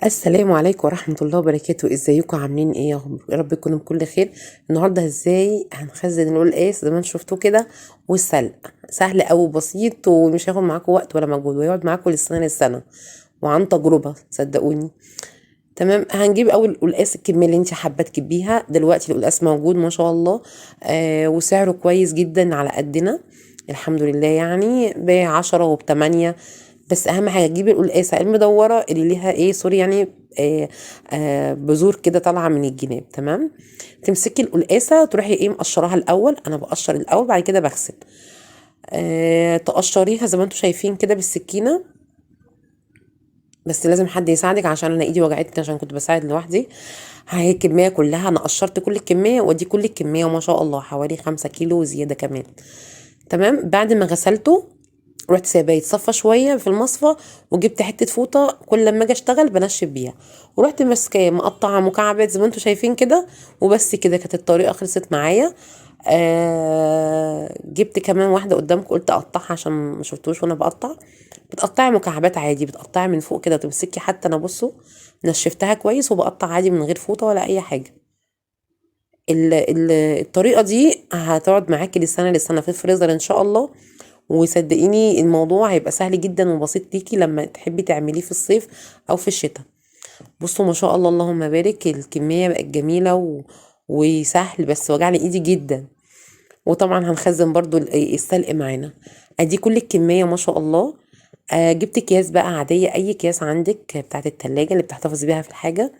السلام عليكم ورحمة الله وبركاته. ازيكم عاملين ايه؟ يا رب تكونوا بكل خير. النهارده ازاي هنخزن القلقاس زي ما انتم شفتوه كده، والسلق سهل اوي بسيط ومش هياخد معاكم وقت ولا مجهود ويقعد معاكم للسنة للسنة، وعن تجربة صدقوني. تمام، هنجيب اول قلقاس الكمية اللي انت حابة تجيبيها. دلوقتي القلقاس موجود ما شاء الله، وسعره كويس جدا على قدنا الحمد لله، يعني ب10 وب8. بس اهم حاجه تجيبي القلقاسه المدوره اللي ليها ايه سوري يعني بذور كده طالعه من الجناب. تمام، تمسكي القلقاسه تروحي ايه مقشراها الاول. انا بقشر الاول بعد كده بغسل. تقشريها زي ما انتم شايفين كده بالسكينه، بس لازم حد يساعدك عشان انا ايدي وجعتني عشان كنت بساعد لوحدي. هاي الكميه كلها انا قشرت كل الكميه، ودي كل الكميه وما شاء الله حوالي 5 كيلو وزياده كمان. تمام، بعد ما غسلته رحت سايباه يتصفى شويه في المصفى، وجبت حته فوطه كل لما اجي اشتغل بنشف بيها، ورحت ماسكاه مقطعه مكعبات زي ما انتم شايفين كده. وبس كده كانت الطريقه خلصت معايا. جبت كمان واحده قدامكم قلت اقطعها عشان ما شفتوش وانا بقطع. بتقطعي مكعبات عادي، بتقطعي من فوق كده تمسكي. حتى انا بصوا نشفتها كويس وبقطع عادي من غير فوطه ولا اي حاجه. الطريقه دي هتقعد معاكي للسنه للسنه في الفريزر ان شاء الله. وصدقيني الموضوع هيبقى سهل جدا وبسيط ليكي لما تحبي تعمليه في الصيف او في الشتاء. بصوا ما شاء الله اللهم بارك، الكمية بقت جميلة وسهل، بس وجعلي ايدي جدا. وطبعا هنخزن برضو السلق معانا. ادي كل الكمية ما شاء الله. جبت اكياس بقى عادية، اي اكياس عندك بتاعت التلاجة اللي بتحتفظي بيها في الحاجة،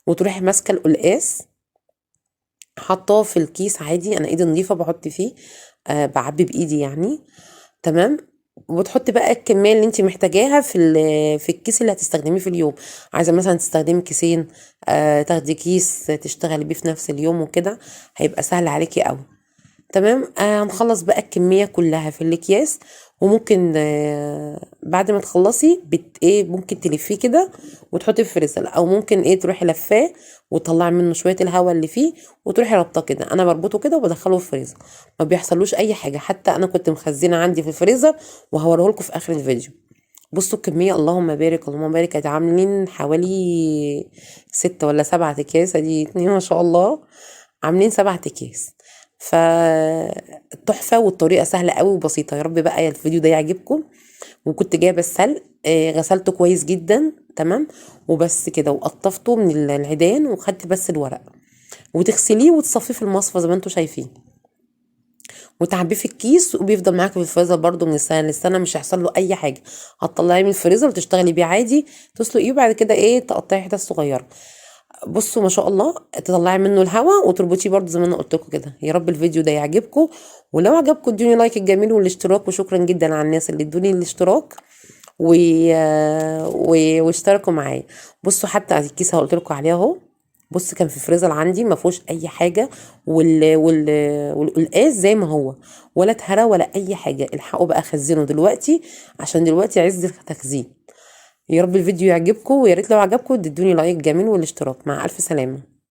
وتروحي ماسكة القلقاس حطاه في الكيس عادي. انا ايدي نظيفة بحط فيه، بعبي بايدي يعني. تمام، وتحطي بقى الكميه اللي انت محتاجاها في الكيس اللي هتستخدميه في اليوم. عايزه مثلا تستخدمي كيسين، تاخدي كيس تشتغلي بيه في نفس اليوم وكده، هيبقى سهل عليكي قوي. تمام، هنخلص بقى الكميه كلها في الاكياس. وممكن بعد ما تخلصي ايه ممكن تلفيه كده وتحطي في الفريزر، او ممكن ايه تروحي لفاه وتطلعي منه شويه الهواء اللي فيه وتروحي ربطاه كده. انا بربطه كده وبدخله في الفريزر، ما بيحصلوش اي حاجه. حتى انا كنت مخزنه عندي في الفريزر وهوريه لكم في اخر الفيديو. بصوا الكميه اللهم بارك اللهم بارك، ادي عاملين حوالي 6 ولا 7 اكياس، ادي 2 ما شاء الله، عاملين 7 اكياس. فتحفة، والطريقة سهلة قوي وبسيطة. يا رب بقى الفيديو ده يعجبكم. وكنت جايبة السلق، غسلته كويس جدا. تمام، وبس كده وقطفته من العيدان وخدت بس الورق، وتغسليه وتصفيه في المصفى زي ما انتم شايفين، وتعبيه في الكيس، وبيفضل معاك في الفريزر برضو من السنه للسنه، مش هيحصل له اي حاجه. هتطلعيه من الفريزر وتشتغلي بيه عادي، تسلقيه وبعد كده ايه تقطعي حتت صغيره. بصوا ما شاء الله، تطلعي منه الهواء وتربطيه برضو زي ما انا قلت لكم كده. يا رب الفيديو ده يعجبكم، ولو عجبكم ادوني لايك الجميل والاشتراك. وشكرا جدا على الناس اللي ادوني الاشتراك و... واشتركوا معايا. بصوا حتى الكيسه قلت لكم عليها اهو. بص كان في فريزر عندي ما فيهوش اي حاجه، والقلقاس زي ما هو، ولا اتهرى ولا اي حاجه. الحقوا بقى خزنه دلوقتي عشان دلوقتي عز التخزين. يا رب الفيديو يعجبكم، ويا ريت لو عجبكم تدوني لايك جميل والاشتراك. مع الف سلامه.